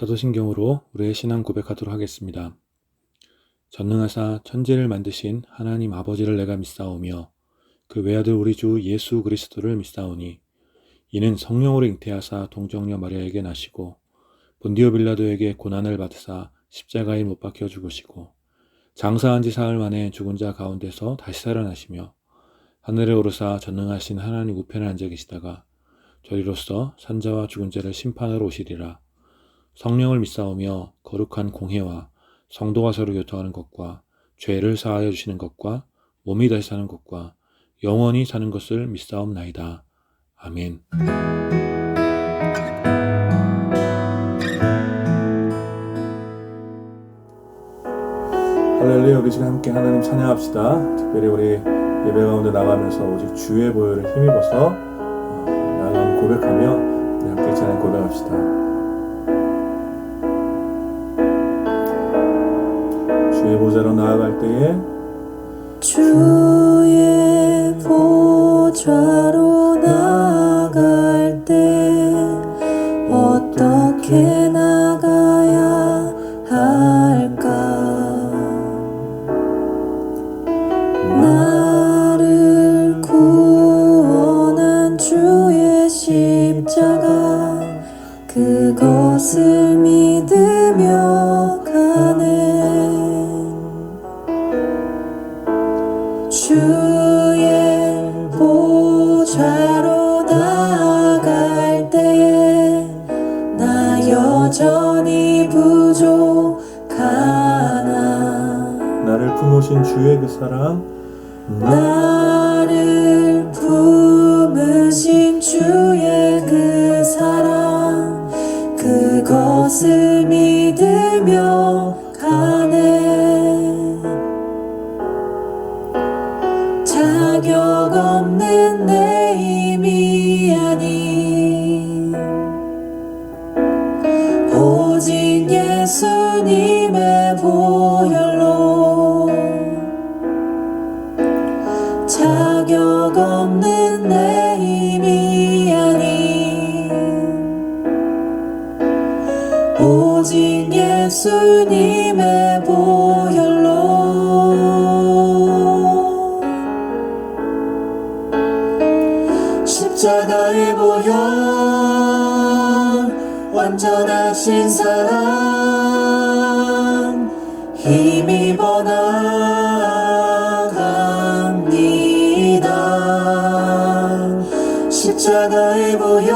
사도신경으로 우리의 신앙 고백하도록 하겠습니다. 전능하사 천지를 만드신 하나님 아버지를 내가 믿사오며 그 외아들 우리 주 예수 그리스도를 믿사오니 이는 성령으로 잉태하사 동정녀 마리아에게 나시고 본디오 빌라도에게 고난을 받으사 십자가에 못 박혀 죽으시고 장사한 지 사흘 만에 죽은 자 가운데서 다시 살아나시며 하늘에 오르사 전능하신 하나님 우편에 앉아 계시다가 저리로서 산자와 죽은 자를 심판하러 오시리라. 성령을 믿사오며 거룩한 공회와 성도가 서로 교통하는 것과 죄를 사하여 주시는 것과 몸이 다시 사는 것과 영원히 사는 것을 믿사옵나이다. 아멘. 할렐루야. 우리 시간 함께 하나님 찬양합시다. 특별히 우리 예배 가운데 나가면서 오직 주의 보혈을 힘입어서 나아가는 고백하며 우리 함께 찬양 고백합시다. 주의 보좌로 나아갈 때에 주의 보좌로 나아갈 때 어떻게 나가야 할까? 나를 구원한 주의 십자가 그것을 믿으며 가네. 주의 보좌로 나아갈 때에 나 여전히 부족하나. 나를 품으신 주의 그 사랑, 나를 품으신 주의 그 사랑 그것을 믿으며 가네. 자격 없는 내 힘이 아닌 오직 예수님의 보혈로 자격 없는 내 힘이 아닌 오직 예수님의 보혈로 십자가의 보혈 완전하신 사랑 힘입어 나아갑니다. 십자가의 보혈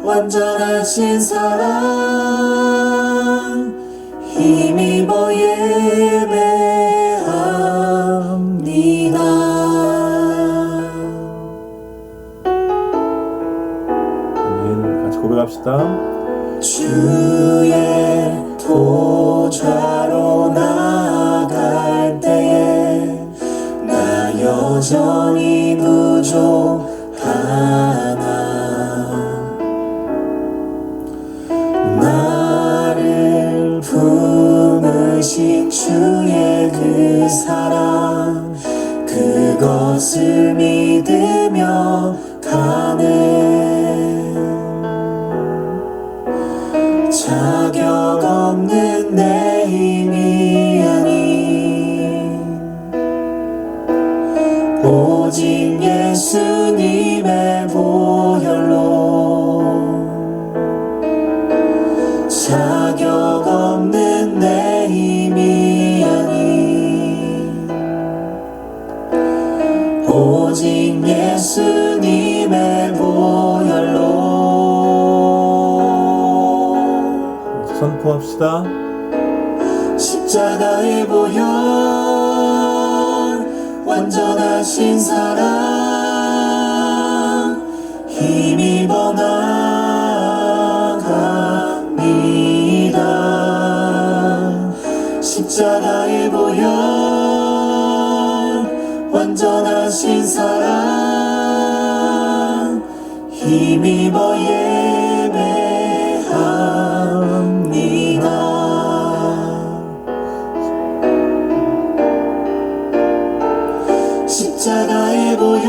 완전하신 사랑 힘입어 예배합니다. 고백합시다. 주의 보좌로 나아갈 때에 나 여전히 부족하나. 나를 품으신 주의 그 사랑 그것을 믿으며 가네. 자격 없는 내 힘이 아닌 오직 예수님의 보혈로 자격 없는 내 힘이 아닌 오직 예수님의 보혈로 선포합시다. 십자가의 보혈 완전하신 사랑 힘입어 나아갑니다. 십자가의 보혈 완전하신 사랑 힘입어 십자가의 보혈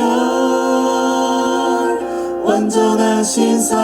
완전하신 사랑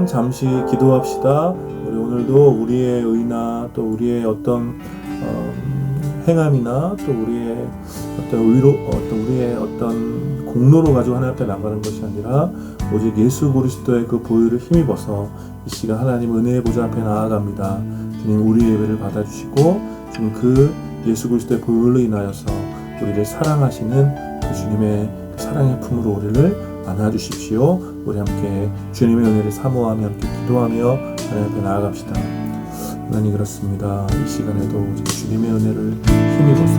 시간 잠시 기도합시다. 우리 오늘도 우리의 의나 또 우리의 어떤 행함이나 또 우리의 어떤 우리의 어떤 공로로 가지고 하나님 앞에 나가는 것이 아니라 오직 예수 그리스도의 그 보혈을 힘입어서 이 시간 하나님 은혜의 보좌 앞에 나아갑니다. 주님 우리의 예배를 받아주시고 주님 그 예수 그리스도의 보혈로 인하여서 우리를 사랑하시는 그 주님의 사랑의 품으로 우리를 안아주십시오. 우리 함께 주님의 은혜를 사모하며 함께 기도하며 하나님 앞에 나아갑시다. 하나님 그렇습니다. 이 시간에도 주님의 은혜를 힘입어서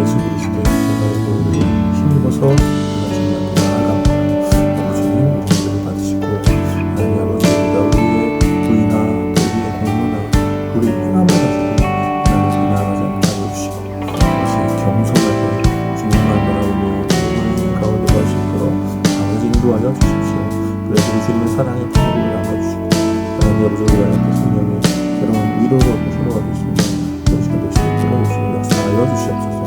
예수 그리스도의 보혈을 힘입어서 우리가 주님 앞에 나아갑니다. 주님 우리 예배를 받으시고 하나님 아버지 우리가 우리의 부의나 또 우리의 공로나 우리의 행함을 가지고 하나님 앞에 나아가지 않게 하여 주시고 다시 겸손하게 주님만 바라보며 주님 가운데 갈 수 있도록 아버지 인도하여 주십시오. 그래서 우리 주님의 사랑의 품으로 안아주시고 하나님 아버지 우리 안에 성령의 새로운 위로가 서로가 될 수 있는 그런 시간 될 수 있도록 주님 역사하여 주시옵소서.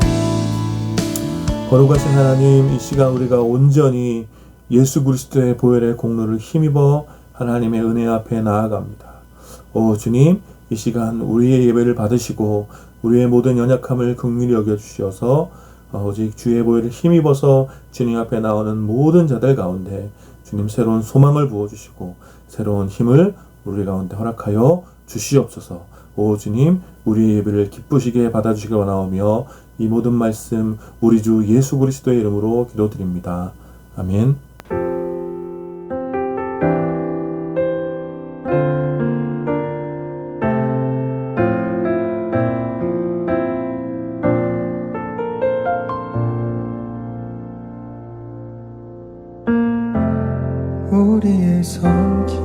거룩하신 하나님, 이 시간 우리가 온전히 예수 그리스도의 보혈의 공로를 힘입어 하나님의 은혜 앞에 나아갑니다. 오 주님, 이 시간 우리의 예배를 받으시고 우리의 모든 연약함을 긍휼히 여겨주셔서 오직 주의 보혈을 힘입어서 주님 앞에 나오는 모든 자들 가운데 주님 새로운 소망을 부어주시고 새로운 힘을 우리 가운데 허락하여 주시옵소서. 오 주님, 우리의 예배를 기쁘시게 받아주시기 원하오며 이 모든 말씀 우리 주 예수 그리스도의 이름으로 기도드립니다. 아멘. 우리의 섬김이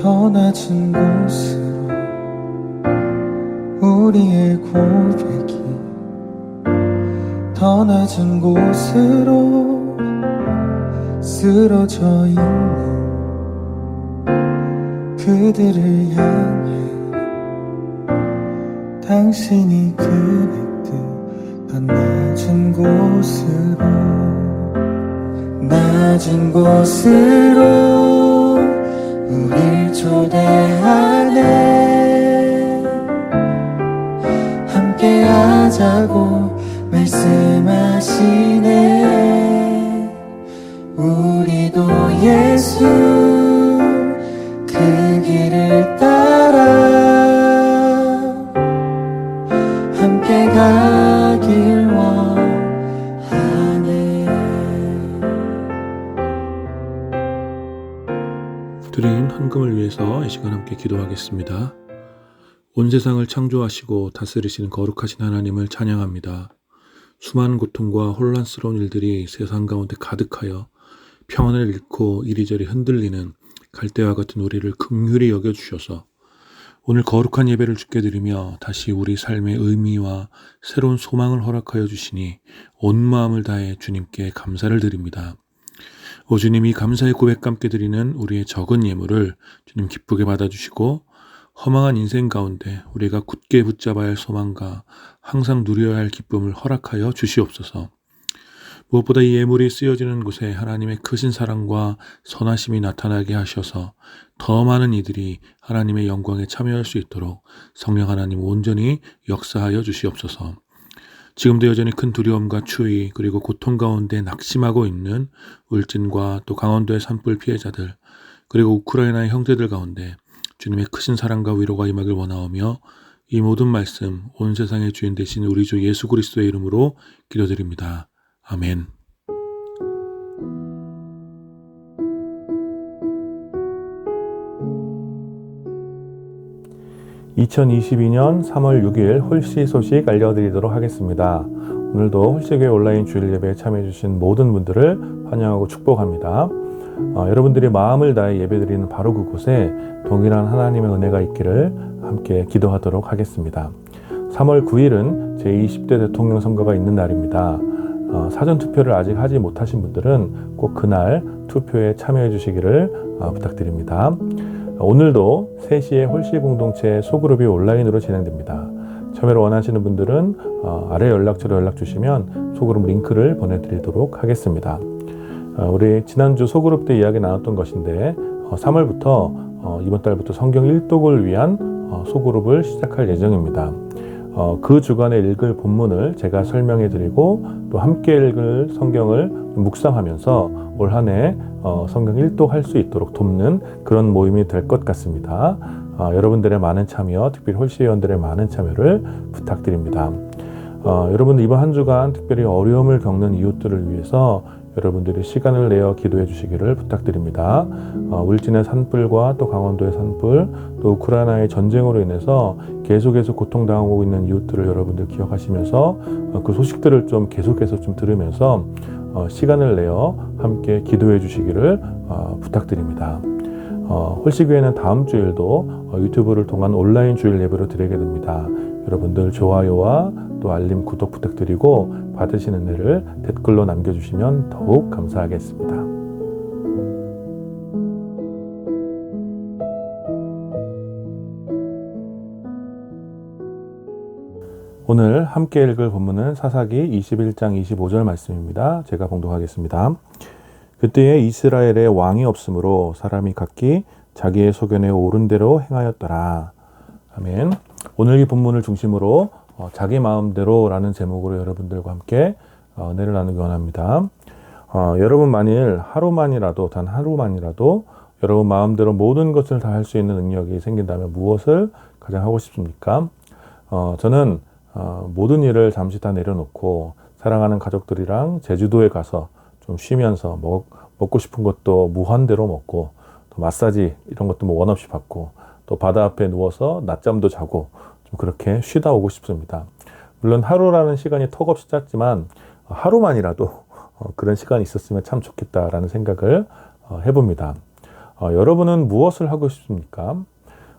더 낮은 곳으로 우리의 고백이 더 낮은 곳으로 쓰러져 있는 그들을 향해 당신이 그랬듯 더 낮은 곳으로 우릴 초대하네. 함께 하자고 말씀하시네. 우리도 예수 그 길을 따라 함께 가길 원하네. 드린 헌금을 위해서 이 시간 함께 기도하겠습니다. 온 세상을 창조하시고 다스리시는 거룩하신 하나님을 찬양합니다. 수많은 고통과 혼란스러운 일들이 세상 가운데 가득하여 평안을 잃고 이리저리 흔들리는 갈대와 같은 우리를 긍휼히 여겨주셔서 오늘 거룩한 예배를 주께 드리며 다시 우리 삶의 의미와 새로운 소망을 허락하여 주시니 온 마음을 다해 주님께 감사를 드립니다. 오 주님, 이 감사의 고백과 함께 드리는 우리의 적은 예물을 주님 기쁘게 받아주시고 허망한 인생 가운데 우리가 굳게 붙잡아야 할 소망과 항상 누려야 할 기쁨을 허락하여 주시옵소서. 무엇보다 이 예물이 쓰여지는 곳에 하나님의 크신 사랑과 선하심이 나타나게 하셔서 더 많은 이들이 하나님의 영광에 참여할 수 있도록 성령 하나님 온전히 역사하여 주시옵소서. 지금도 여전히 큰 두려움과 추위 그리고 고통 가운데 낙심하고 있는 울진과 또 강원도의 산불 피해자들 그리고 우크라이나의 형제들 가운데 주님의 크신 사랑과 위로가 임하길 원하오며 이 모든 말씀 온 세상의 주인 되신 우리 주 예수 그리스도의 이름으로 기도드립니다. 아멘. (2022년 3월 6일) 홀씨 소식 알려드리도록 하겠습니다. 오늘도 홀씨교회 온라인 주일 예배에 참여해주신 모든 분들을 환영하고 축복합니다. 여러분들이 마음을 다해 예배드리는 바로 그곳에 동일한 하나님의 은혜가 있기를 함께 기도하도록 하겠습니다. 3월 9일은 제20대 대통령 선거가 있는 날입니다. 사전투표를 아직 하지 못하신 분들은 꼭 그날 투표에 참여해 주시기를 부탁드립니다. 오늘도 3시에 홀씨 공동체 소그룹이 온라인으로 진행됩니다. 참여를 원하시는 분들은 아래 연락처로 연락 주시면 소그룹 링크를 보내드리도록 하겠습니다. 우리 지난주 소그룹 때 이야기 나눴던 것인데 3월부터 이번 달부터 성경 일독을 위한 소그룹을 시작할 예정입니다. 그 주간에 읽을 본문을 제가 설명해 드리고 또 함께 읽을 성경을 묵상하면서 올 한 해 성경 일독할 수 있도록 돕는 그런 모임이 될 것 같습니다. 여러분들의 많은 참여, 특별히 홀씨회원들의 많은 참여를 부탁드립니다. 여러분들 이번 한 주간 특별히 어려움을 겪는 이웃들을 위해서 여러분들이 시간을 내어 기도해 주시기를 부탁드립니다. 울진의 산불과 또 강원도의 산불, 또 우크라이나의 전쟁으로 인해서 계속해서 고통당하고 있는 이웃들을 여러분들 기억하시면서 그 소식들을 좀 계속해서 좀 들으면서 시간을 내어 함께 기도해 주시기를 부탁드립니다. 홀씨교회는 다음 주일도 유튜브를 통한 온라인 주일 예배로 드리게 됩니다. 여러분들 좋아요와 또 알림, 구독 부탁드리고 받으신 은혜를 댓글로 남겨주시면 더욱 감사하겠습니다. 오늘 함께 읽을 본문은 사사기 21장 25절 말씀입니다. 제가 봉독하겠습니다. 그때에 이스라엘에 왕이 없으므로 사람이 각기 자기의 소견에 옳은 대로 행하였더라. 아멘. 오늘 이 본문을 중심으로 자기 마음대로라는 제목으로 여러분들과 함께 은혜를 나누기 원합니다. 여러분 만일 하루만이라도 단 하루만이라도 여러분 마음대로 모든 것을 다 할 수 있는 능력이 생긴다면 무엇을 가장 하고 싶습니까? 저는 모든 일을 잠시 다 내려놓고 사랑하는 가족들이랑 제주도에 가서 좀 쉬면서 먹고 싶은 것도 무한대로 먹고 또 마사지 이런 것도 뭐 원 없이 받고 또 바다 앞에 누워서 낮잠도 자고 좀 그렇게 쉬다 오고 싶습니다. 물론 하루라는 시간이 턱없이 짧지만 하루만이라도 그런 시간이 있었으면 참 좋겠다라는 생각을 해봅니다. 여러분은 무엇을 하고 싶습니까?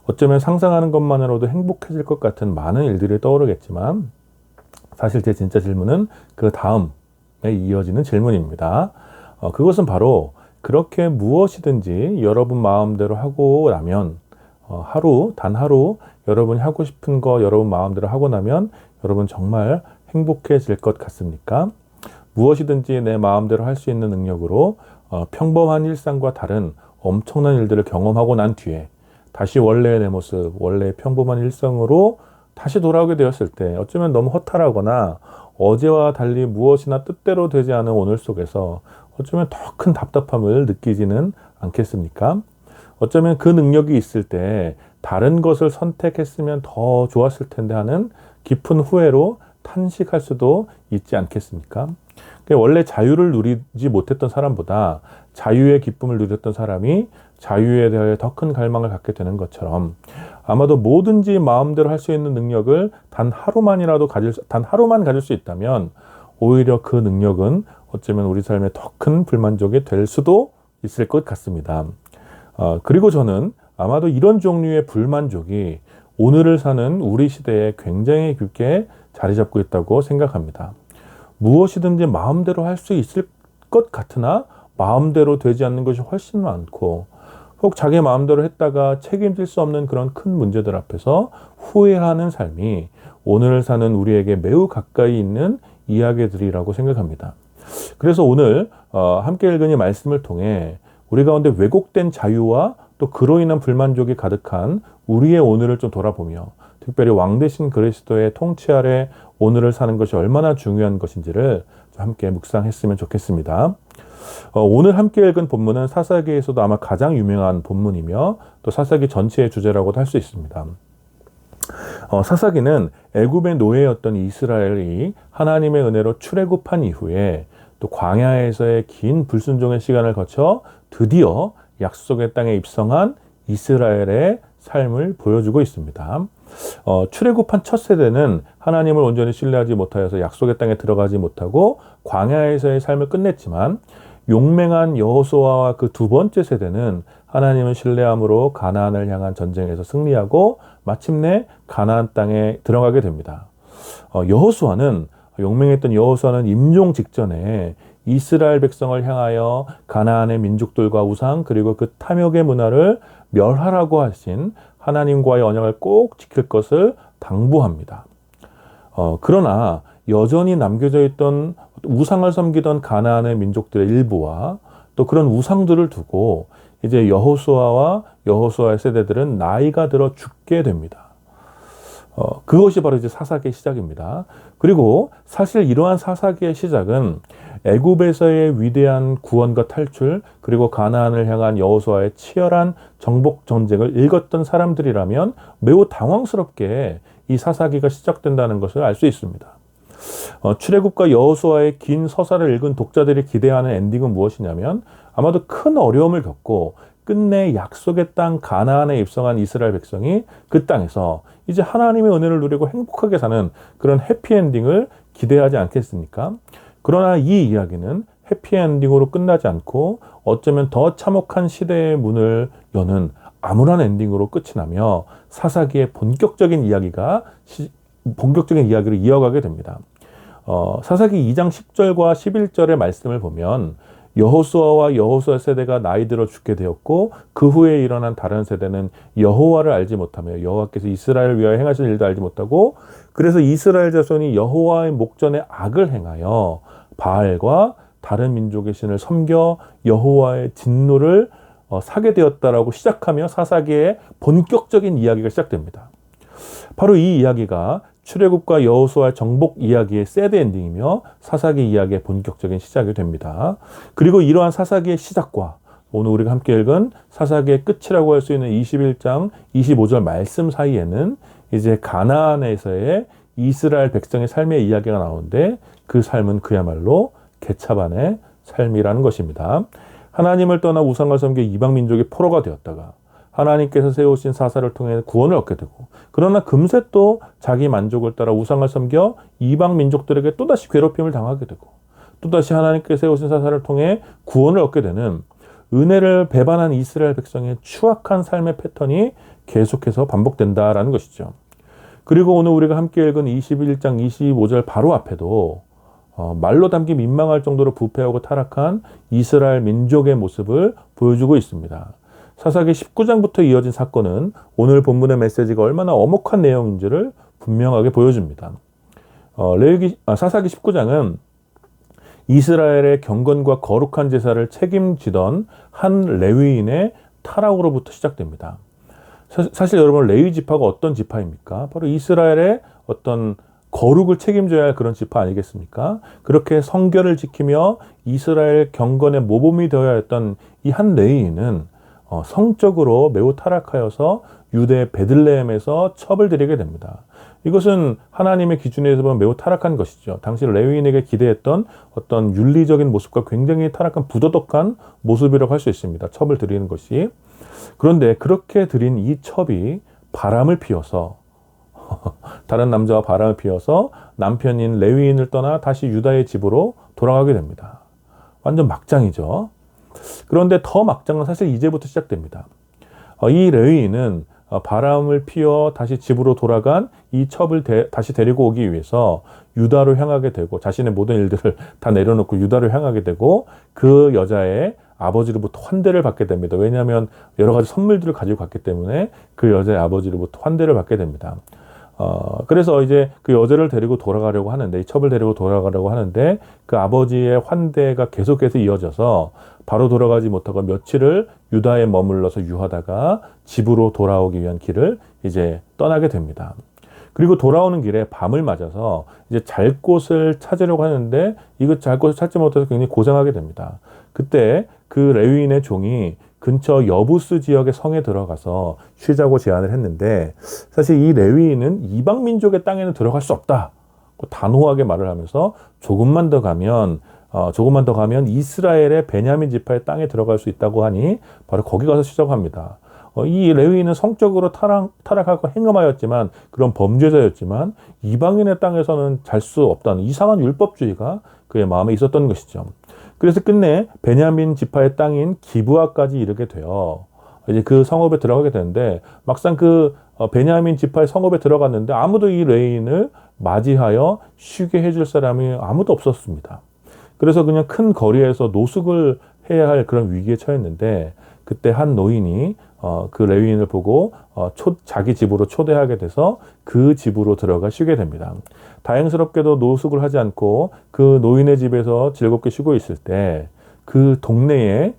어쩌면 상상하는 것만으로도 행복해질 것 같은 많은 일들이 떠오르겠지만 사실 제 진짜 질문은 그 다음에 이어지는 질문입니다. 그것은 바로 그렇게 무엇이든지 여러분 마음대로 하고 나면 단 하루 여러분이 하고 싶은 거 여러분 마음대로 하고 나면 여러분 정말 행복해질 것 같습니까? 무엇이든지 내 마음대로 할 수 있는 능력으로 평범한 일상과 다른 엄청난 일들을 경험하고 난 뒤에 다시 원래의 내 모습, 원래의 평범한 일상으로 다시 돌아오게 되었을 때 어쩌면 너무 허탈하거나 어제와 달리 무엇이나 뜻대로 되지 않은 오늘 속에서 어쩌면 더 큰 답답함을 느끼지는 않겠습니까? 어쩌면 그 능력이 있을 때 다른 것을 선택했으면 더 좋았을 텐데 하는 깊은 후회로 탄식할 수도 있지 않겠습니까? 원래 자유를 누리지 못했던 사람보다 자유의 기쁨을 누렸던 사람이 자유에 대하여 더 큰 갈망을 갖게 되는 것처럼 아마도 뭐든지 마음대로 할 수 있는 능력을 단 하루만 가질 수 있다면 오히려 그 능력은 어쩌면 우리 삶에 더 큰 불만족이 될 수도 있을 것 같습니다. 그리고 저는 아마도 이런 종류의 불만족이 오늘을 사는 우리 시대에 굉장히 깊게 자리 잡고 있다고 생각합니다. 무엇이든지 마음대로 할 수 있을 것 같으나 마음대로 되지 않는 것이 훨씬 많고 혹 자기 마음대로 했다가 책임질 수 없는 그런 큰 문제들 앞에서 후회하는 삶이 오늘을 사는 우리에게 매우 가까이 있는 이야기들이라고 생각합니다. 그래서 오늘 함께 읽은 이 말씀을 통해 우리 가운데 왜곡된 자유와 또 그로 인한 불만족이 가득한 우리의 오늘을 좀 돌아보며 특별히 왕 대신 그리스도의 통치 아래 오늘을 사는 것이 얼마나 중요한 것인지를 좀 함께 묵상했으면 좋겠습니다. 오늘 함께 읽은 본문은 사사기에서도 아마 가장 유명한 본문이며 또 사사기 전체의 주제라고도 할 수 있습니다. 사사기는 애굽의 노예였던 이스라엘이 하나님의 은혜로 출애굽한 이후에 또 광야에서의 긴 불순종의 시간을 거쳐 드디어 약속의 땅에 입성한 이스라엘의 삶을 보여주고 있습니다. 출애굽한 첫 세대는 하나님을 온전히 신뢰하지 못하여서 약속의 땅에 들어가지 못하고 광야에서의 삶을 끝냈지만 용맹한 여호수아와 그 두 번째 세대는 하나님을 신뢰함으로 가나안을 향한 전쟁에서 승리하고 마침내 가나안 땅에 들어가게 됩니다. 용맹했던 여호수아는 임종 직전에 이스라엘 백성을 향하여 가나안의 민족들과 우상 그리고 그 탐욕의 문화를 멸하라고 하신 하나님과의 언약을 꼭 지킬 것을 당부합니다. 그러나 여전히 남겨져 있던 우상을 섬기던 가나안의 민족들의 일부와 또 그런 우상들을 두고 이제 여호수아와 여호수아의 세대들은 나이가 들어 죽게 됩니다. 그것이 바로 이제 사사기의 시작입니다. 그리고 사실 이러한 사사기의 시작은 애굽에서의 위대한 구원과 탈출, 그리고 가나안을 향한 여호수아의 치열한 정복 전쟁을 읽었던 사람들이라면 매우 당황스럽게 이 사사기가 시작된다는 것을 알 수 있습니다. 출애굽과 여호수아의 긴 서사를 읽은 독자들이 기대하는 엔딩은 무엇이냐면 아마도 큰 어려움을 겪고 끝내 약속의 땅 가나안에 입성한 이스라엘 백성이 그 땅에서 이제 하나님의 은혜를 누리고 행복하게 사는 그런 해피엔딩을 기대하지 않겠습니까? 그러나 이 이야기는 해피엔딩으로 끝나지 않고 어쩌면 더 참혹한 시대의 문을 여는 암울한 엔딩으로 끝이 나며 사사기의 본격적인 이야기를 이어가게 됩니다. 사사기 2장 10절과 11절의 말씀을 보면 여호수아와 여호수아 세대가 나이 들어 죽게 되었고 그 후에 일어난 다른 세대는 여호와를 알지 못하며 여호와께서 이스라엘을 위하여 행하신 일도 알지 못하고 그래서 이스라엘 자손이 여호와의 목전에 악을 행하여 바알과 다른 민족의 신을 섬겨 여호와의 진노를 사게 되었다라고 시작하며 사사기의 본격적인 이야기가 시작됩니다. 바로 이 이야기가 출애굽과 여호수아의 정복 이야기의 새드 엔딩이며 사사기 이야기의 본격적인 시작이 됩니다. 그리고 이러한 사사기의 시작과 오늘 우리가 함께 읽은 사사기의 끝이라고 할 수 있는 21장 25절 말씀 사이에는 이제 가나안에서의 이스라엘 백성의 삶의 이야기가 나오는데 그 삶은 그야말로 개차반의 삶이라는 것입니다. 하나님을 떠나 우상을 섬겨 이방 민족의 포로가 되었다가 하나님께서 세우신 사사를 통해 구원을 얻게 되고 그러나 금세 또 자기 만족을 따라 우상을 섬겨 이방 민족들에게 또다시 괴롭힘을 당하게 되고 또다시 하나님께서 세우신 사사를 통해 구원을 얻게 되는 은혜를 배반한 이스라엘 백성의 추악한 삶의 패턴이 계속해서 반복된다라는 것이죠. 그리고 오늘 우리가 함께 읽은 21장 25절 바로 앞에도 말로 담기 민망할 정도로 부패하고 타락한 이스라엘 민족의 모습을 보여주고 있습니다. 사사기 19장부터 이어진 사건은 오늘 본문의 메시지가 얼마나 엄혹한 내용인지를 분명하게 보여줍니다. 사사기 19장은 이스라엘의 경건과 거룩한 제사를 책임지던 한 레위인의 타락으로부터 시작됩니다. 사실 여러분 레위 지파가 어떤 지파입니까? 바로 이스라엘의 어떤 거룩을 책임져야 할 그런 지파 아니겠습니까? 그렇게 성결을 지키며 이스라엘 경건의 모범이 되어야 했던 이 한 레위인은 성적으로 매우 타락하여서 유대 베들레헴에서 첩을 들이게 됩니다. 이것은 하나님의 기준에서 보면 매우 타락한 것이죠. 당시 레위인에게 기대했던 어떤 윤리적인 모습과 굉장히 타락한 부도덕한 모습이라고 할 수 있습니다. 첩을 드리는 것이. 그런데 그렇게 드린 이 첩이 바람을 피워서 다른 남자와 바람을 피워서 남편인 레위인을 떠나 다시 유다의 집으로 돌아가게 됩니다. 완전 막장이죠. 그런데 더 막장은 사실 이제부터 시작됩니다. 이 레위인은 바람을 피워 다시 집으로 돌아간 이 첩을 다시 데리고 오기 위해서 유다로 향하게 되고 자신의 모든 일들을 다 내려놓고 유다로 향하게 되고 그 여자의 아버지로부터 환대를 받게 됩니다. 왜냐하면 여러 가지 선물들을 가지고 갔기 때문에 그 여자의 아버지로부터 환대를 받게 됩니다. 그래서 이제 그 여자를 데리고 돌아가려고 하는데, 이 첩을 데리고 돌아가려고 하는데, 그 아버지의 환대가 계속해서 이어져서 바로 돌아가지 못하고 며칠을 유다에 머물러서 유하다가 집으로 돌아오기 위한 길을 이제 떠나게 됩니다. 그리고 돌아오는 길에 밤을 맞아서 이제 잘 곳을 찾으려고 하는데, 이거 잘 곳을 찾지 못해서 굉장히 고생하게 됩니다. 그때 그 레위인의 종이 근처 여부스 지역의 성에 들어가서 쉬자고 제안을 했는데, 사실 이 레위인은 이방 민족의 땅에는 들어갈 수 없다 단호하게 말을 하면서 조금만 더 가면 이스라엘의 베냐민 지파의 땅에 들어갈 수 있다고 하니 바로 거기 가서 쉬자고 합니다. 이 레위인은 성적으로 타락하고 행음하였지만, 그런 범죄자였지만 이방인의 땅에서는 잘 수 없다는 이상한 율법주의가 그의 마음에 있었던 것이죠. 그래서 끝내 베냐민 지파의 땅인 기브아까지 이르게 되어 이제 그 성읍에 들어가게 되는데, 막상 그 베냐민 지파의 성읍에 들어갔는데 아무도 이 레위인을 맞이하여 쉬게 해줄 사람이 아무도 없었습니다. 그래서 그냥 큰 거리에서 노숙을 해야 할 그런 위기에 처했는데, 그때 한 노인이 그 레위인을 보고 자기 집으로 초대하게 돼서 그 집으로 들어가 쉬게 됩니다. 다행스럽게도 노숙을 하지 않고 그 노인의 집에서 즐겁게 쉬고 있을 때 그 동네의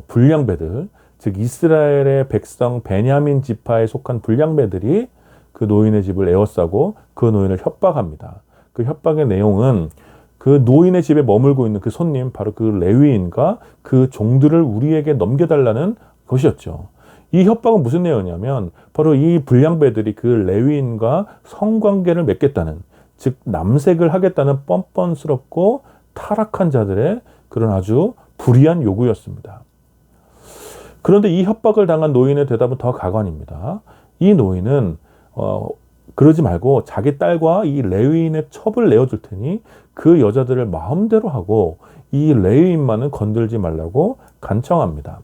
불량배들, 즉 이스라엘의 백성 베냐민 지파에 속한 불량배들이 그 노인의 집을 에워싸고 그 노인을 협박합니다. 그 협박의 내용은 그 노인의 집에 머물고 있는 그 손님, 바로 그 레위인과 그 종들을 우리에게 넘겨달라는 것이었죠. 이 협박은 무슨 내용이냐면 바로 이 불량배들이 그 레위인과 성관계를 맺겠다는, 즉 남색을 하겠다는 뻔뻔스럽고 타락한 자들의 그런 아주 불의한 요구였습니다. 그런데 이 협박을 당한 노인의 대답은 더 가관입니다. 이 노인은 그러지 말고 자기 딸과 이 레위인의 첩을 내어줄 테니 그 여자들을 마음대로 하고 이 레위인만은 건들지 말라고 간청합니다.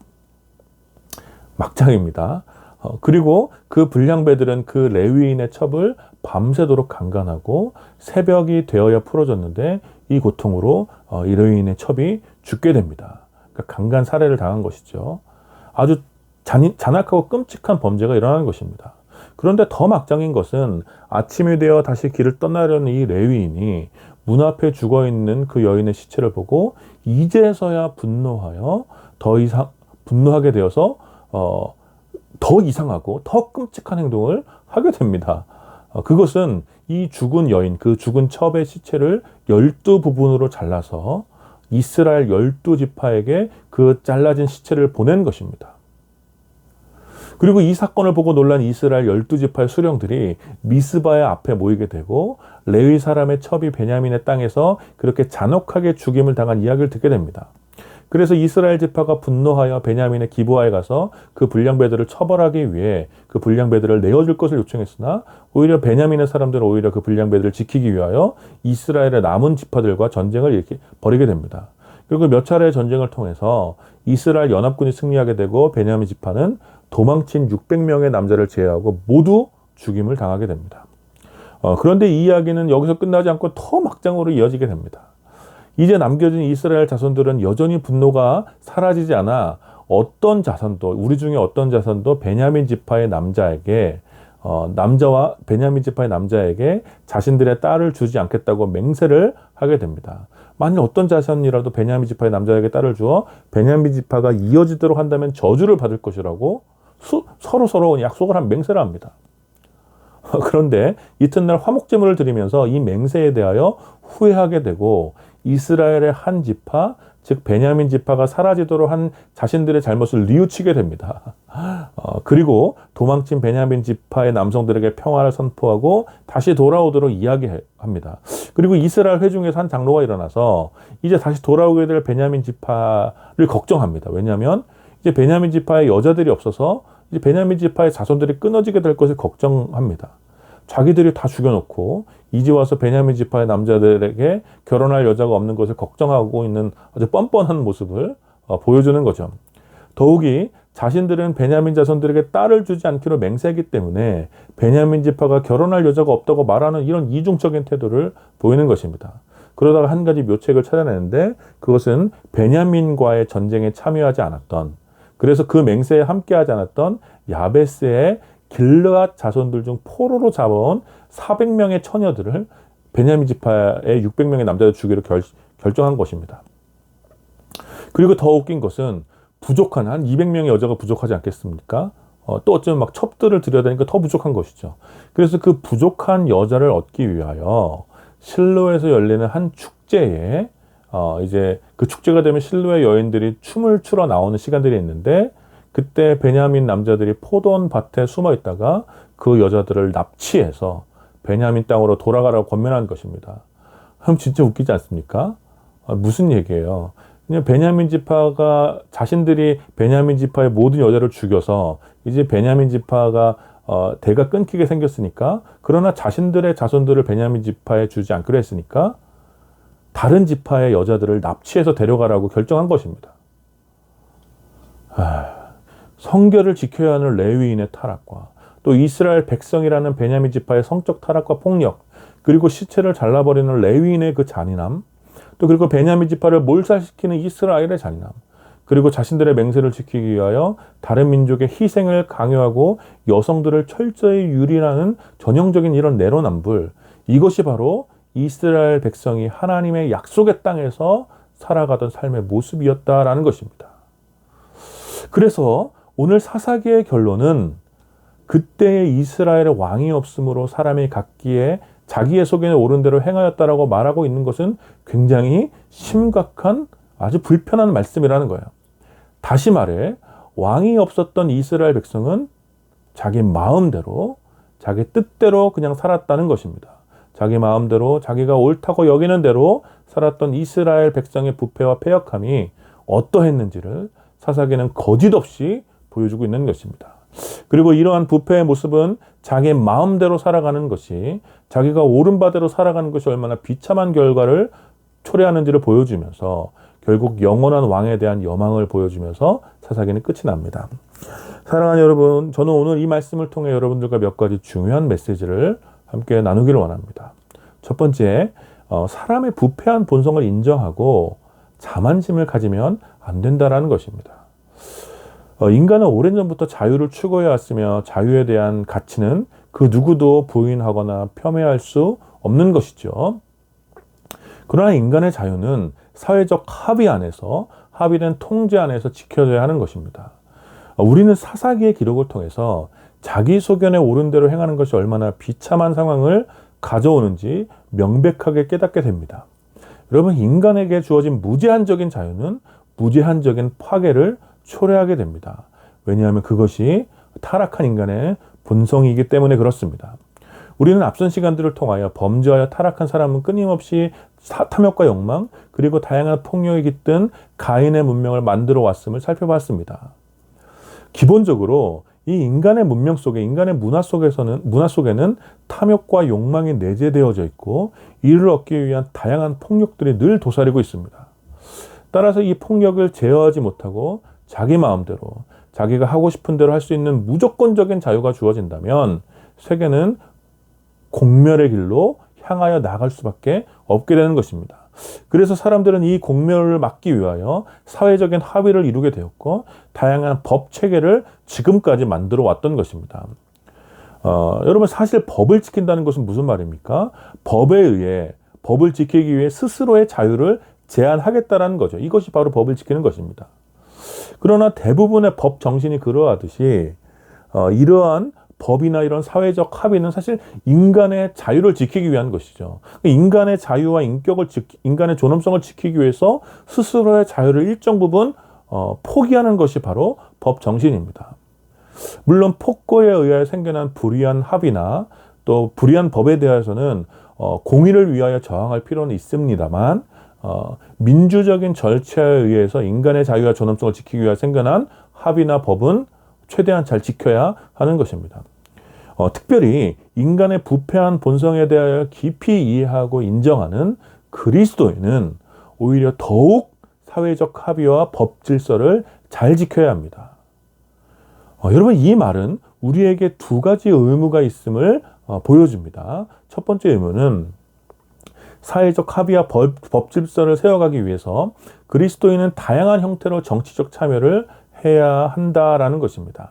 막장입니다. 그리고 그 불량배들은 그 레위인의 첩을 밤새도록 강간하고 새벽이 되어야 풀어졌는데 이 고통으로 이 레위인의 첩이 죽게 됩니다. 그러니까 강간 살해를 당한 것이죠. 아주 잔악하고 끔찍한 범죄가 일어나는 것입니다. 그런데 더 막장인 것은 아침이 되어 다시 길을 떠나려는 이 레위인이 문 앞에 죽어있는 그 여인의 시체를 보고 이제서야 분노하게 되어서 더 이상하고 더 끔찍한 행동을 하게 됩니다. 그것은 이 죽은 여인, 그 죽은 첩의 시체를 12부분으로 잘라서 이스라엘 12지파에게 그 잘라진 시체를 보낸 것입니다. 그리고 이 사건을 보고 놀란 이스라엘 12지파의 수령들이 미스바의 앞에 모이게 되고 레위 사람의 첩이 베냐민의 땅에서 그렇게 잔혹하게 죽임을 당한 이야기를 듣게 됩니다. 그래서 이스라엘 지파가 분노하여 베냐민의 기브아에 가서 그 불량배들을 처벌하기 위해 그 불량배들을 내어줄 것을 요청했으나 오히려 베냐민의 사람들은 오히려 그 불량배들을 지키기 위하여 이스라엘의 남은 지파들과 전쟁을 이렇게 벌이게 됩니다. 그리고 몇 차례의 전쟁을 통해서 이스라엘 연합군이 승리하게 되고 베냐민 지파는 도망친 600명의 남자를 제외하고 모두 죽임을 당하게 됩니다. 그런데 이 이야기는 여기서 끝나지 않고 더 막장으로 이어지게 됩니다. 이제 남겨진 이스라엘 자손들은 여전히 분노가 사라지지 않아 어떤 자손도, 우리 중에 어떤 자손도 베냐민 지파의 남자에게 베냐민 지파의 남자에게 자신들의 딸을 주지 않겠다고 맹세를 하게 됩니다. 만일 어떤 자손이라도 베냐민 지파의 남자에게 딸을 주어 베냐민 지파가 이어지도록 한다면 저주를 받을 것이라고 서로 약속을 한 맹세를 합니다. 그런데 이튿날 화목제물을 드리면서 이 맹세에 대하여 후회하게 되고 이스라엘의 한 지파, 즉 베냐민 지파가 사라지도록 한 자신들의 잘못을 뉘우치게 됩니다. 그리고 도망친 베냐민 지파의 남성들에게 평화를 선포하고 다시 돌아오도록 이야기합니다. 그리고 이스라엘 회중에서 한 장로가 일어나서 이제 다시 돌아오게 될 베냐민 지파를 걱정합니다. 왜냐하면 이제 베냐민 지파의 여자들이 없어서 이제 베냐민 지파의 자손들이 끊어지게 될 것을 걱정합니다. 자기들이 다 죽여놓고 이제 와서 베냐민 지파의 남자들에게 결혼할 여자가 없는 것을 걱정하고 있는 아주 뻔뻔한 모습을 보여주는 거죠. 더욱이 자신들은 베냐민 자손들에게 딸을 주지 않기로 맹세했기 때문에 베냐민 지파가 결혼할 여자가 없다고 말하는 이런 이중적인 태도를 보이는 것입니다. 그러다가 한 가지 묘책을 찾아내는데 그것은 베냐민과의 전쟁에 참여하지 않았던, 그래서 그 맹세에 함께하지 않았던 야베스의 길르앗 자손들 중 포로로 잡아온 400명의 처녀들을 베냐민 지파의 600명의 남자들 주기로 결정한 것입니다. 그리고 더 웃긴 것은 부족한 한 200명의 여자가 부족하지 않겠습니까? 또 어쩌면 막 첩들을 들여야 되니까 더 부족한 것이죠. 그래서 그 부족한 여자를 얻기 위하여 실로에서 열리는 한 축제에 이제 그 축제가 되면 실로의 여인들이 춤을 추러 나오는 시간들이 있는데 그때 베냐민 남자들이 포도원 밭에 숨어 있다가 그 여자들을 납치해서 베냐민 땅으로 돌아가라고 권면한 것입니다. 그럼 진짜 웃기지 않습니까? 무슨 얘기예요? 그냥 베냐민 지파가 자신들이 베냐민 지파의 모든 여자를 죽여서 이제 베냐민 지파가 대가 끊기게 생겼으니까, 그러나 자신들의 자손들을 베냐민 지파에 주지 않기로 했으니까 다른 지파의 여자들을 납치해서 데려가라고 결정한 것입니다. 성결을 지켜야 하는 레위인의 타락과 또 이스라엘 백성이라는 베냐민 지파의 성적 타락과 폭력, 그리고 시체를 잘라버리는 레위인의 그 잔인함, 또 그리고 베냐민 지파를 몰살시키는 이스라엘의 잔인함, 그리고 자신들의 맹세를 지키기 위하여 다른 민족의 희생을 강요하고 여성들을 철저히 유린하는 전형적인 이런 내로남불, 이것이 바로 이스라엘 백성이 하나님의 약속의 땅에서 살아가던 삶의 모습이었다라는 것입니다. 그래서 오늘 사사기의 결론은 그때의 이스라엘의 왕이 없으므로 사람이 각기에 자기의 속에 오른 대로 행하였다라고 말하고 있는 것은 굉장히 심각한 아주 불편한 말씀이라는 거예요. 다시 말해 왕이 없었던 이스라엘 백성은 자기 마음대로 자기 뜻대로 그냥 살았다는 것입니다. 자기 마음대로 자기가 옳다고 여기는 대로 살았던 이스라엘 백성의 부패와 패역함이 어떠했는지를 사사기는 거짓없이 보여주고 있는 것입니다. 그리고 이러한 부패의 모습은 자기 마음대로 살아가는 것이 자기가 옳은 바대로 살아가는 것이 얼마나 비참한 결과를 초래하는지를 보여주면서 결국 영원한 왕에 대한 여망을 보여주면서 사사기는 끝이 납니다. 사랑하는 여러분, 저는 오늘 이 말씀을 통해 여러분들과 몇 가지 중요한 메시지를 함께 나누기를 원합니다. 첫 번째, 사람의 부패한 본성을 인정하고 자만심을 가지면 안 된다라는 것입니다. 인간은 오랜전부터 자유를 추구해왔으며 자유에 대한 가치는 그 누구도 부인하거나 폄훼할 수 없는 것이죠. 그러나 인간의 자유는 사회적 합의 안에서 합의된 통제 안에서 지켜져야 하는 것입니다. 우리는 사사기의 기록을 통해서 자기 소견에 옳은 대로 행하는 것이 얼마나 비참한 상황을 가져오는지 명백하게 깨닫게 됩니다. 여러분, 인간에게 주어진 무제한적인 자유는 무제한적인 파괴를 초래하게 됩니다. 왜냐하면 그것이 타락한 인간의 본성이기 때문에 그렇습니다. 우리는 앞선 시간들을 통하여 범죄하여 타락한 사람은 끊임없이 탐욕과 욕망 그리고 다양한 폭력이 깃든 가인의 문명을 만들어 왔음을 살펴봤습니다. 기본적으로 이 인간의 문명 속에 인간의 문화 속에는 탐욕과 욕망이 내재되어져 있고 이를 얻기 위한 다양한 폭력들이 늘 도사리고 있습니다. 따라서 이 폭력을 제어하지 못하고 자기 마음대로 자기가 하고 싶은 대로 할 수 있는 무조건적인 자유가 주어진다면 세계는 공멸의 길로 향하여 나갈 수밖에 없게 되는 것입니다. 그래서 사람들은 이 공멸을 막기 위하여 사회적인 합의를 이루게 되었고 다양한 법 체계를 지금까지 만들어 왔던 것입니다. 여러분, 사실 법을 지킨다는 것은 무슨 말입니까? 법에 의해 법을 지키기 위해 스스로의 자유를 제한하겠다라는 거죠. 이것이 바로 법을 지키는 것입니다. 그러나 대부분의 법 정신이 그러하듯이 이러한 법이나 이런 사회적 합의는 사실 인간의 자유를 지키기 위한 것이죠. 인간의 자유와 인간의 존엄성을 지키기 위해서 스스로의 자유를 일정 부분 포기하는 것이 바로 법 정신입니다. 물론 폭거에 의하여 생겨난 불의한 합의나 또 불의한 법에 대해서는 공의를 위하여 저항할 필요는 있습니다만 민주적인 절차에 의해서 인간의 자유와 존엄성을 지키기 위해 생겨난 합의나 법은 최대한 잘 지켜야 하는 것입니다. 특별히 인간의 부패한 본성에 대하여 깊이 이해하고 인정하는 그리스도인은 오히려 더욱 사회적 합의와 법 질서를 잘 지켜야 합니다. 여러분, 이 말은 우리에게 두 가지 의무가 있음을 보여줍니다. 첫 번째 의무는 사회적 합의와 법 질서를 세워가기 위해서 그리스도인은 다양한 형태로 정치적 참여를 해야 한다라는 것입니다.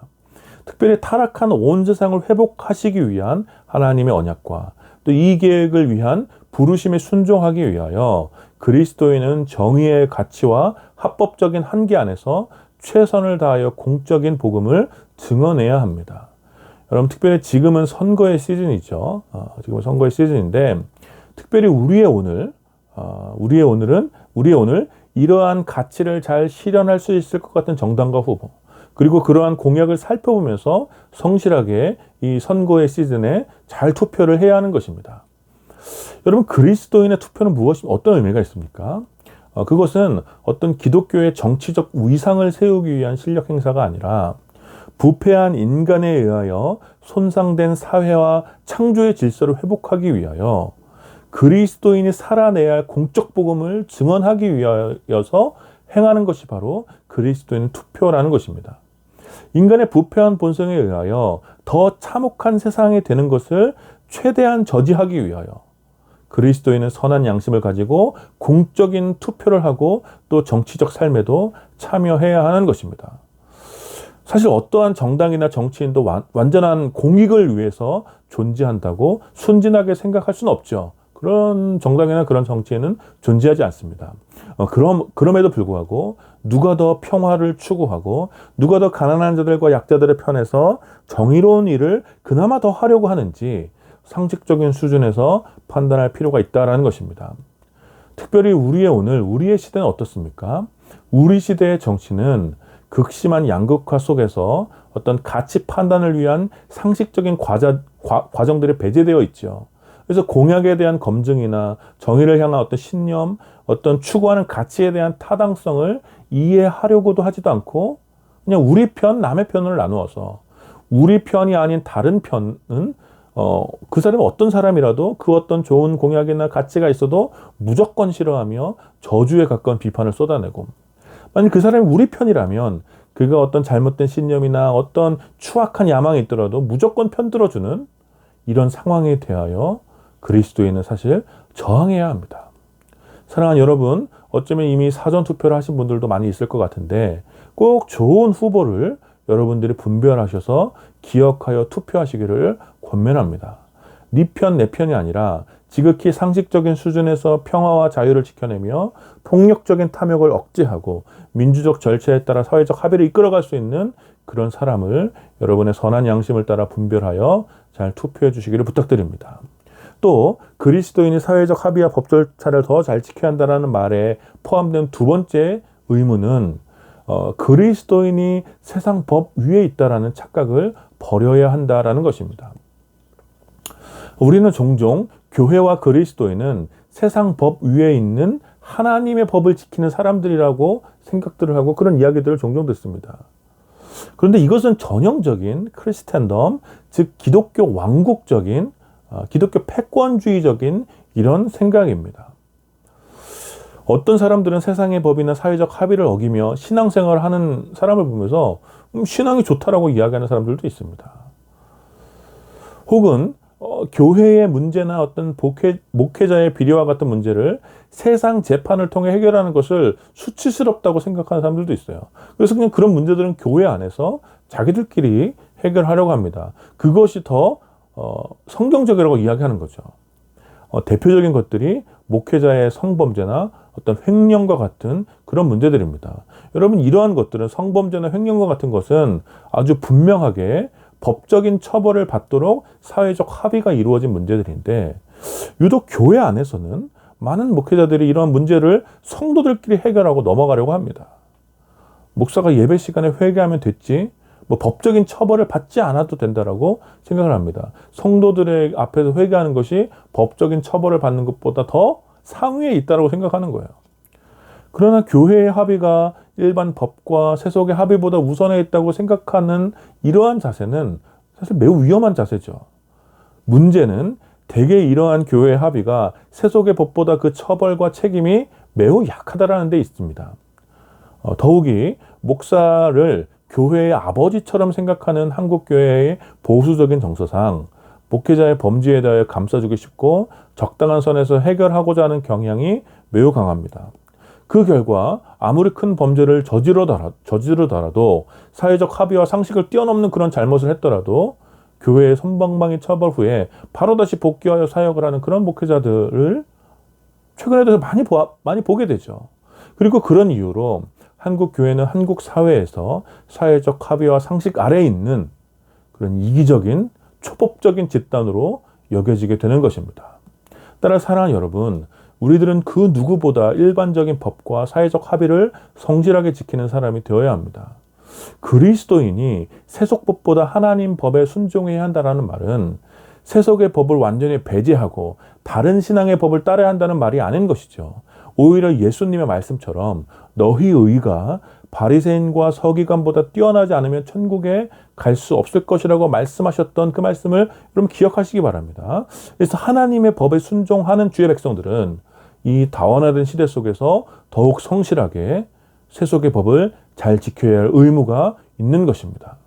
특별히 타락한 온 세상을 회복하시기 위한 하나님의 언약과 또 이 계획을 위한 부르심에 순종하기 위하여 그리스도인은 정의의 가치와 합법적인 한계 안에서 최선을 다하여 공적인 복음을 증언해야 합니다. 여러분, 특별히 지금은 선거의 시즌이죠. 지금은 선거의 시즌인데 특별히 우리의 오늘 이러한 가치를 잘 실현할 수 있을 것 같은 정당과 후보 그리고 그러한 공약을 살펴보면서 성실하게 이 선거의 시즌에 잘 투표를 해야 하는 것입니다. 여러분, 그리스도인의 투표는 어떤 의미가 있습니까? 그것은 어떤 기독교의 정치적 위상을 세우기 위한 실력 행사가 아니라 부패한 인간에 의하여 손상된 사회와 창조의 질서를 회복하기 위하여 그리스도인이 살아내야 할 공적 복음을 증언하기 위하여서 행하는 것이 바로 그리스도인 투표라는 것입니다. 인간의 부패한 본성에 의하여 더 참혹한 세상이 되는 것을 최대한 저지하기 위하여 그리스도인은 선한 양심을 가지고 공적인 투표를 하고 또 정치적 삶에도 참여해야 하는 것입니다. 사실 어떠한 정당이나 정치인도 완전한 공익을 위해서 존재한다고 순진하게 생각할 수는 없죠. 그런 정당이나 그런 정치에는 존재하지 않습니다. 그럼에도 불구하고 누가 더 평화를 추구하고 누가 더 가난한 자들과 약자들의 편에서 정의로운 일을 그나마 더 하려고 하는지 상식적인 수준에서 판단할 필요가 있다는 것입니다. 특별히 우리의 시대는 어떻습니까? 우리 시대의 정치는 극심한 양극화 속에서 어떤 가치 판단을 위한 상식적인 과정들이 배제되어 있죠. 그래서 공약에 대한 검증이나 정의를 향한 어떤 신념, 어떤 추구하는 가치에 대한 타당성을 이해하려고도 하지도 않고 그냥 우리 편, 남의 편을 나누어서 우리 편이 아닌 다른 편은 그 사람이 어떤 사람이라도 그 어떤 좋은 공약이나 가치가 있어도 무조건 싫어하며 저주에 가까운 비판을 쏟아내고, 만약 그 사람이 우리 편이라면 그가 어떤 잘못된 신념이나 어떤 추악한 야망이 있더라도 무조건 편들어주는 이런 상황에 대하여 그리스도인은 사실 저항해야 합니다. 사랑하는 여러분, 어쩌면 이미 사전투표를 하신 분들도 많이 있을 것 같은데 꼭 좋은 후보를 여러분들이 분별하셔서 기억하여 투표하시기를 권면합니다. 네 편, 내 편이 아니라 지극히 상식적인 수준에서 평화와 자유를 지켜내며 폭력적인 탐욕을 억제하고 민주적 절차에 따라 사회적 합의를 이끌어갈 수 있는 그런 사람을 여러분의 선한 양심을 따라 분별하여 잘 투표해 주시기를 부탁드립니다. 또 그리스도인이 사회적 합의와 법 절차를 더 잘 지켜야 한다는 말에 포함된 두 번째 의무는 그리스도인이 세상 법 위에 있다라는 착각을 버려야 한다라는 것입니다. 우리는 종종 교회와 그리스도인은 세상 법 위에 있는 하나님의 법을 지키는 사람들이라고 생각들을 하고 그런 이야기들을 종종 듣습니다. 그런데 이것은 전형적인 크리스텐덤, 즉 기독교 왕국적인, 기독교 패권주의적인 이런 생각입니다. 어떤 사람들은 세상의 법이나 사회적 합의를 어기며 신앙생활을 하는 사람을 보면서 신앙이 좋다라고 이야기하는 사람들도 있습니다. 혹은 교회의 문제나 어떤 목회자의 비리와 같은 문제를 세상 재판을 통해 해결하는 것을 수치스럽다고 생각하는 사람들도 있어요. 그래서 그냥 그런 문제들은 교회 안에서 자기들끼리 해결하려고 합니다. 그것이 더 성경적이라고 이야기하는 거죠. 대표적인 것들이 목회자의 성범죄나 어떤 횡령과 같은 그런 문제들입니다. 여러분, 이러한 것들은 성범죄나 횡령과 같은 것은 아주 분명하게 법적인 처벌을 받도록 사회적 합의가 이루어진 문제들인데, 유독 교회 안에서는 많은 목회자들이 이러한 문제를 성도들끼리 해결하고 넘어가려고 합니다. 목사가 예배 시간에 회개하면 됐지, 법적인 처벌을 받지 않아도 된다라고 생각을 합니다. 성도들의 앞에서 회개하는 것이 법적인 처벌을 받는 것보다 더 상위에 있다라고 생각하는 거예요. 그러나 교회의 합의가 일반 법과 세속의 합의보다 우선해 있다고 생각하는 이러한 자세는 사실 매우 위험한 자세죠. 문제는 대개 이러한 교회의 합의가 세속의 법보다 그 처벌과 책임이 매우 약하다라는 데 있습니다. 더욱이 목사를 교회의 아버지처럼 생각하는 한국교회의 보수적인 정서상 목회자의 범죄에 대하여 감싸주기 쉽고 적당한 선에서 해결하고자 하는 경향이 매우 강합니다. 그 결과 아무리 큰 범죄를 저지르더라도 사회적 합의와 상식을 뛰어넘는 그런 잘못을 했더라도 교회의 선방망이 처벌 후에 바로 다시 복귀하여 사역을 하는 그런 목회자들을 최근에도 많이 보게 되죠. 그리고 그런 이유로 한국 교회는 한국 사회에서 사회적 합의와 상식 아래에 있는 그런 이기적인 초법적인 집단으로 여겨지게 되는 것입니다. 따라 사랑하는 여러분, 우리들은 그 누구보다 일반적인 법과 사회적 합의를 성실하게 지키는 사람이 되어야 합니다. 그리스도인이 세속법보다 하나님 법에 순종해야 한다는 말은 세속의 법을 완전히 배제하고 다른 신앙의 법을 따라야 한다는 말이 아닌 것이죠. 오히려 예수님의 말씀처럼 너희 의가 바리새인과 서기관보다 뛰어나지 않으면 천국에 갈 수 없을 것이라고 말씀하셨던 그 말씀을 여러분 기억하시기 바랍니다. 그래서 하나님의 법에 순종하는 주의 백성들은 이 다원화된 시대 속에서 더욱 성실하게 세속의 법을 잘 지켜야 할 의무가 있는 것입니다.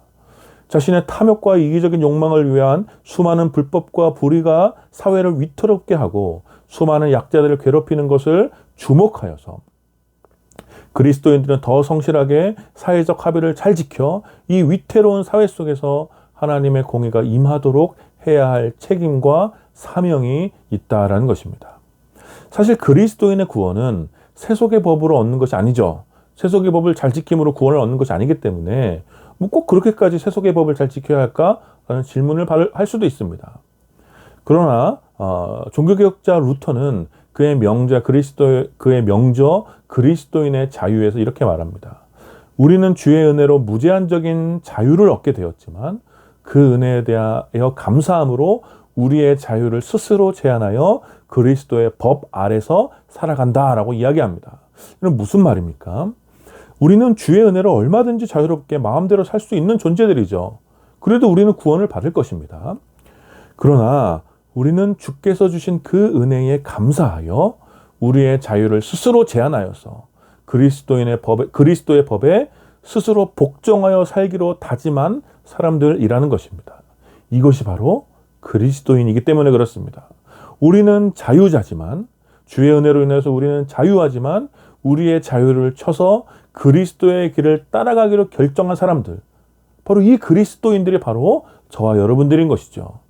자신의 탐욕과 이기적인 욕망을 위한 수많은 불법과 불의가 사회를 위태롭게 하고 수많은 약자들을 괴롭히는 것을 주목하여서 그리스도인들은 더 성실하게 사회적 합의를 잘 지켜 이 위태로운 사회 속에서 하나님의 공의가 임하도록 해야 할 책임과 사명이 있다라는 것입니다. 사실 그리스도인의 구원은 세속의 법으로 얻는 것이 아니죠. 세속의 법을 잘 지킴으로 구원을 얻는 것이 아니기 때문에 뭐 꼭 그렇게까지 세속의 법을 잘 지켜야 할까라는 질문을 할 수도 있습니다. 그러나 종교개혁자 루터는 그의 명저 그리스도인의 자유에서 이렇게 말합니다. 우리는 주의 은혜로 무제한적인 자유를 얻게 되었지만 그 은혜에 대하여 감사함으로 우리의 자유를 스스로 제한하여 그리스도의 법 아래서 살아간다라고 이야기합니다. 이건 무슨 말입니까? 우리는 주의 은혜로 얼마든지 자유롭게 마음대로 살 수 있는 존재들이죠. 그래도 우리는 구원을 받을 것입니다. 그러나 우리는 주께서 주신 그 은혜에 감사하여 우리의 자유를 스스로 제한하여서 그리스도의 법에 스스로 복종하여 살기로 다짐한 사람들이라는 것입니다. 이것이 바로 그리스도인이기 때문에 그렇습니다. 우리는 자유자지만 주의 은혜로 인해서 우리는 자유하지만 우리의 자유를 쳐서 그리스도의 길을 따라가기로 결정한 사람들, 바로 이 그리스도인들이 바로 저와 여러분들인 것이죠.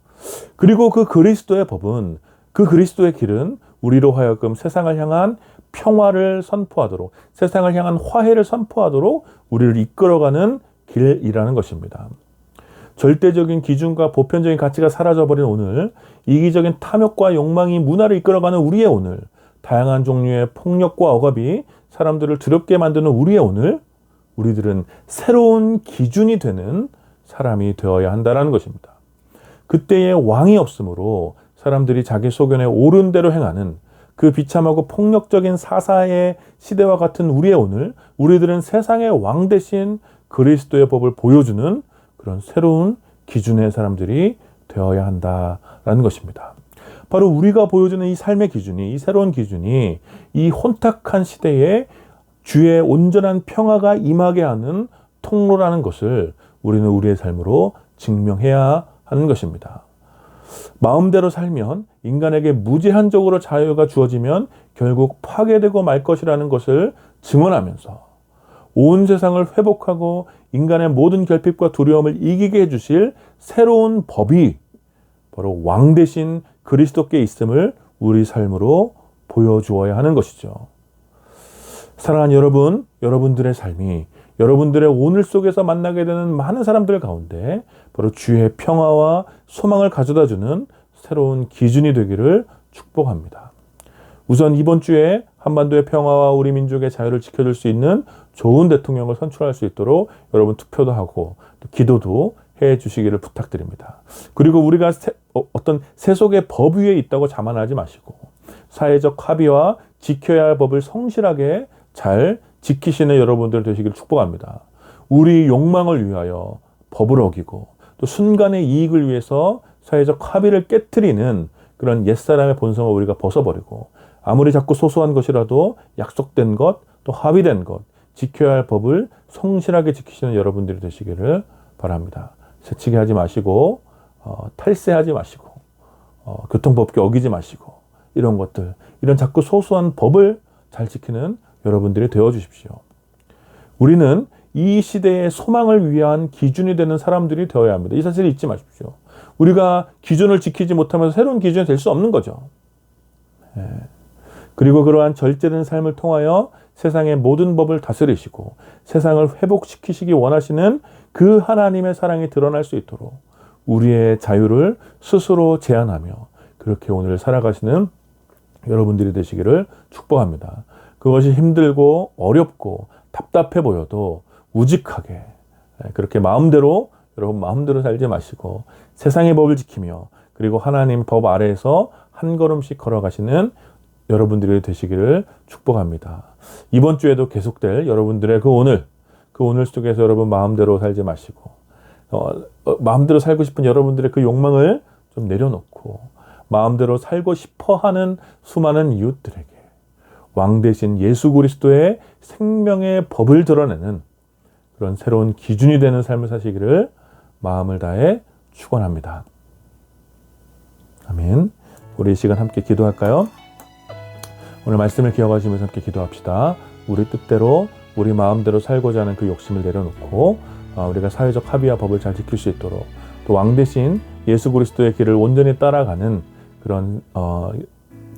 그리고 그 그리스도의 법은, 그 그리스도의 길은 우리로 하여금 세상을 향한 평화를 선포하도록, 세상을 향한 화해를 선포하도록 우리를 이끌어가는 길이라는 것입니다. 절대적인 기준과 보편적인 가치가 사라져버린 오늘, 이기적인 탐욕과 욕망이 문화를 이끌어가는 우리의 오늘, 다양한 종류의 폭력과 억압이 사람들을 두렵게 만드는 우리의 오늘, 우리들은 새로운 기준이 되는 사람이 되어야 한다는 것입니다. 그때의 왕이 없으므로 사람들이 자기 소견에 옳은 대로 행하는 그 비참하고 폭력적인 사사의 시대와 같은 우리의 오늘, 우리들은 세상의 왕 대신 그리스도의 법을 보여주는 그런 새로운 기준의 사람들이 되어야 한다라는 것입니다. 바로 우리가 보여주는 이 삶의 기준이, 이 새로운 기준이 이 혼탁한 시대에 주의 온전한 평화가 임하게 하는 통로라는 것을 우리는 우리의 삶으로 증명해야 하는 것입니다. 마음대로 살면, 인간에게 무제한적으로 자유가 주어지면 결국 파괴되고 말 것이라는 것을 증언하면서 온 세상을 회복하고 인간의 모든 결핍과 두려움을 이기게 해주실 새로운 법이 바로 왕 대신 그리스도께 있음을 우리 삶으로 보여주어야 하는 것이죠. 사랑하는 여러분, 여러분들의 삶이 여러분들의 오늘 속에서 만나게 되는 많은 사람들 가운데 바로 주의 평화와 소망을 가져다주는 새로운 기준이 되기를 축복합니다. 우선 이번 주에 한반도의 평화와 우리 민족의 자유를 지켜줄 수 있는 좋은 대통령을 선출할 수 있도록 여러분 투표도 하고 또 기도도 해 주시기를 부탁드립니다. 그리고 우리가 어떤 세속의 법 위에 있다고 자만하지 마시고 사회적 합의와 지켜야 할 법을 성실하게 잘 지키시는 여러분들 되시기를 축복합니다. 우리 욕망을 위하여 법을 어기고 또 순간의 이익을 위해서 사회적 합의를 깨트리는 그런 옛사람의 본성을 우리가 벗어버리고 아무리 자꾸 소소한 것이라도 약속된 것, 또 합의된 것, 지켜야 할 법을 성실하게 지키시는 여러분들이 되시기를 바랍니다. 새치기 하지 마시고 탈세하지 마시고 교통법규 어기지 마시고 이런 것들, 이런 자꾸 소소한 법을 잘 지키는 여러분들이 되어주십시오. 우리는 이 시대의 소망을 위한 기준이 되는 사람들이 되어야 합니다. 이 사실을 잊지 마십시오. 우리가 기준을 지키지 못하면서 새로운 기준이 될 수 없는 거죠. 그리고 그러한 절제된 삶을 통하여 세상의 모든 법을 다스리시고 세상을 회복시키시기 원하시는 그 하나님의 사랑이 드러날 수 있도록 우리의 자유를 스스로 제한하며 그렇게 오늘 살아가시는 여러분들이 되시기를 축복합니다. 그것이 힘들고 어렵고 답답해 보여도 우직하게 그렇게 마음대로 여러분 마음대로 살지 마시고 세상의 법을 지키며 그리고 하나님 법 아래에서 한 걸음씩 걸어가시는 여러분들이 되시기를 축복합니다. 이번 주에도 계속될 여러분들의 그 오늘 속에서 여러분 마음대로 살지 마시고 마음대로 살고 싶은 여러분들의 그 욕망을 좀 내려놓고 마음대로 살고 싶어하는 수많은 이웃들에게 왕 대신 예수 그리스도의 생명의 법을 드러내는 그런 새로운 기준이 되는 삶을 사시기를 마음을 다해 축원합니다. 아멘. 우리 이 시간 함께 기도할까요? 오늘 말씀을 기억하시면서 함께 기도합시다. 우리 뜻대로 우리 마음대로 살고자 하는 그 욕심을 내려놓고 우리가 사회적 합의와 법을 잘 지킬 수 있도록 또 왕 대신 예수 그리스도의 길을 온전히 따라가는 그런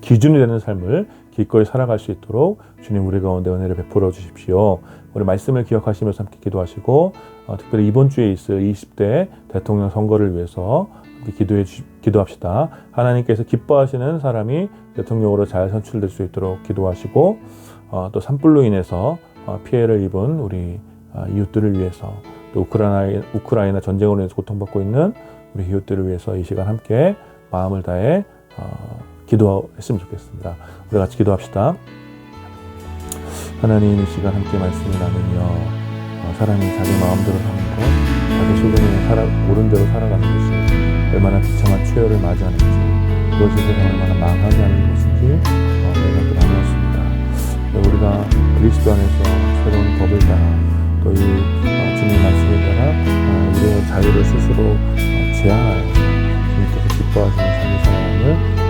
기준이 되는 삶을 기꺼이 살아갈 수 있도록 주님 우리 가운데 은혜를 베풀어 주십시오. 우리 말씀을 기억하시면서 함께 기도하시고 특별히 이번 주에 있을 20대 대통령 선거를 위해서 기도합시다. 하나님께서 기뻐하시는 사람이 대통령으로 잘 선출될 수 있도록 기도하시고 또 산불로 인해서 피해를 입은 우리 이웃들을 위해서 또 우크라이나 전쟁으로 인해서 고통받고 있는 우리 이웃들을 위해서 이 시간 함께 마음을 다해 기도했으면 좋겠습니다. 우리 같이 기도합시다. 하나님, 이 시간 함께 말씀을 나누며 사람이 자기 마음대로 사는 것, 자기 소견에 옳은 대로 살아가는 것이 얼마나 비참한 최후를 맞이하는지, 그것이 세상을 얼마나 망하게 하는 것인지 우리가 또 나누었습니다. 우리가 그리스도 안에서 새로운 법을 따라 또 이 주님의 말씀에 따라 우리의 자유를 스스로 제한하여 주님께서 기뻐하시는 삶을 살아가는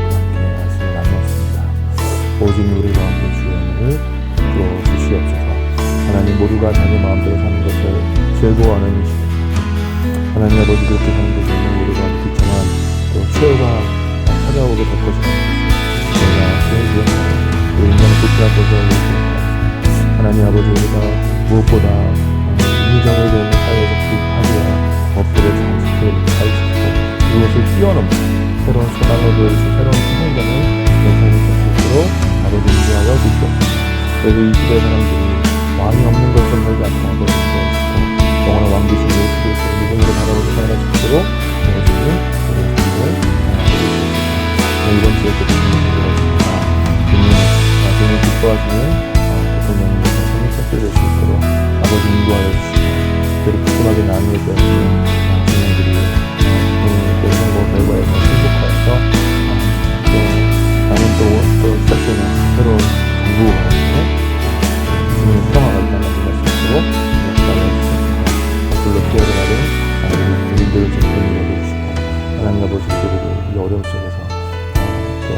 함께 말씀을 나누었습니다. 오직 우리 가운데 주의 은혜를 베풀어 주시옵소서. 하나님, 모두가 자기 마음대로 사는 것을 즐거워하는 이 시대, 하나님 아버지, 그렇게 사는 것에는 우리가 비참한 또 최후가 찾아오게 될 것이라는 것을 저희가 기억하고 우리 인간의 부패한 것을 위해서 하나님 아버지, 우리가 무엇보다 인정을 되는 사회적 불합리와 법들을 잘 지키고 그것을 뛰어넘는 새로운 소망을 보여주신 새로운 생명자는 영상이 될 수 있도록 아버지 인도하여 주시옵소서. 그래서 이 시대 사람들이 왕이 없는 것을 살지 않고 영원한 왕 되신 예수 그리스도를 믿음으로 바라보고 살아갈 수 있도록 도와주시는 우리의 삶을 사용하고 주시옵소서. 이번 주에 또 주님을 기도하십니다. 주님 기뻐하시는 대통령님께서 성령 선출될 수 있도록 아버지 인도하여 주시고 특별히 부끄하게 나누어져 있는 주님들이 또 선거 결과에서 승복하여서 또 나는 또 시작되는 새로운 정부 가운데 주님의 수정화가 일어나게 할 수 있도록 기도하여 주시옵소서. 불로 피해를 받은 우리들을 좀 권유해 주시고 하나님 아버지, 그들이 이 어려움 속에서 또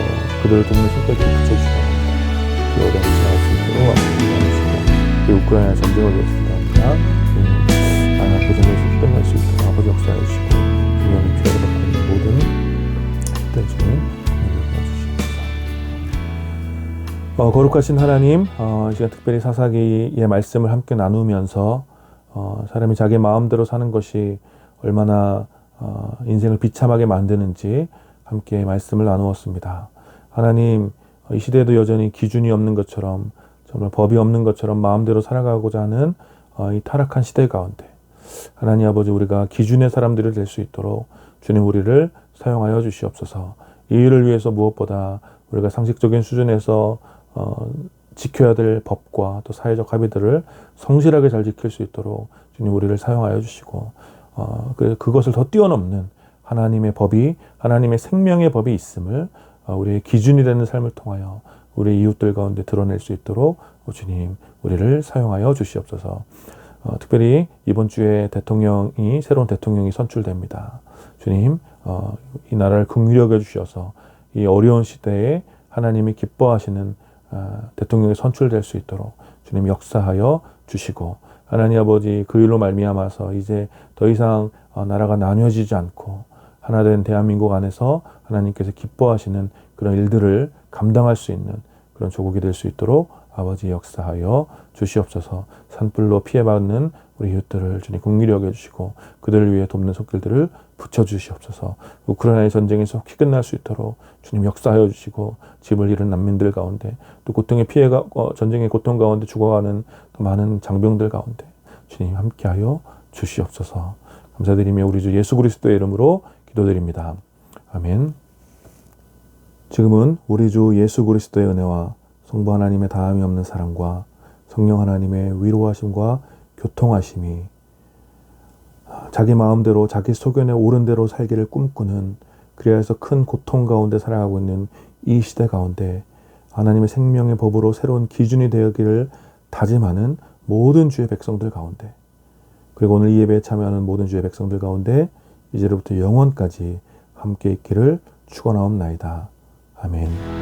그들을 돕는 손길을 붙여주시고 그 어려움을 지나갈 수 있도록 도와주시고 그 우크라이나 전쟁을 위해서 기도합니다. 그 전쟁에서 끝날 수 있도록 아버지 역사해 주시고 주님의 피해를 받고 있는 모든 들 주님 도와주시옵소서. 거룩하신 하나님, 이 시간 특별히 사사기의 말씀을 함께 나누면서 사람이 자기 마음대로 사는 것이 얼마나 인생을 비참하게 만드는지 함께 말씀을 나누었습니다. 하나님, 이 시대에도 여전히 기준이 없는 것처럼, 정말 법이 없는 것처럼 마음대로 살아가고자 하는 이 타락한 시대 가운데 하나님 아버지, 우리가 기준의 사람들이 될 수 있도록 주님 우리를 사용하여 주시옵소서. 이 일을 위해서 무엇보다 우리가 상식적인 수준에서 지켜야 될 법과 또 사회적 합의들을 성실하게 잘 지킬 수 있도록 주님 우리를 사용하여 주시고 그것을 더 뛰어넘는 하나님의 법이, 하나님의 생명의 법이 있음을 우리의 기준이 되는 삶을 통하여 우리 이웃들 가운데 드러낼 수 있도록 주님 우리를 사용하여 주시옵소서. 특별히 이번 주에 새로운 대통령이 선출됩니다. 주님, 이 나라를 긍휼히 여겨 주셔서 이 어려운 시대에 하나님이 기뻐하시는 대통령이 선출될 수 있도록 주님 역사하여 주시고, 하나님 아버지, 그 일로 말미암아서 이제 더 이상 나라가 나뉘어지지 않고 하나된 대한민국 안에서 하나님께서 기뻐하시는 그런 일들을 감당할 수 있는 그런 조국이 될 수 있도록 아버지 역사하여 주시옵소서. 산불로 피해받는 우리 이웃들을 주님 긍휼히 여겨주시고 그들을 위해 돕는 손길들을 붙여주시옵소서. 우크라이나의 전쟁이 속히 끝날 수 있도록 주님 역사하여 주시고, 집을 잃은 난민들 가운데 또 고통의 피해가 전쟁의 고통 가운데 죽어가는 많은 장병들 가운데 주님 함께하여 주시옵소서. 감사드리며 우리 주 예수 그리스도의 이름으로 기도드립니다. 아멘. 지금은 우리 주 예수 그리스도의 은혜와 성부 하나님의 다함이 없는 사랑과 성령 하나님의 위로하심과 교통하심이 자기 마음대로 자기 소견에 옳은 대로 살기를 꿈꾸는, 그리하여서 큰 고통 가운데 살아가고 있는 이 시대 가운데 하나님의 생명의 법으로 새로운 기준이 되기를 다짐하는 모든 주의 백성들 가운데, 그리고 오늘 이 예배에 참여하는 모든 주의 백성들 가운데 이제로부터 영원까지 함께 있기를 축원하옵나이다. 아멘.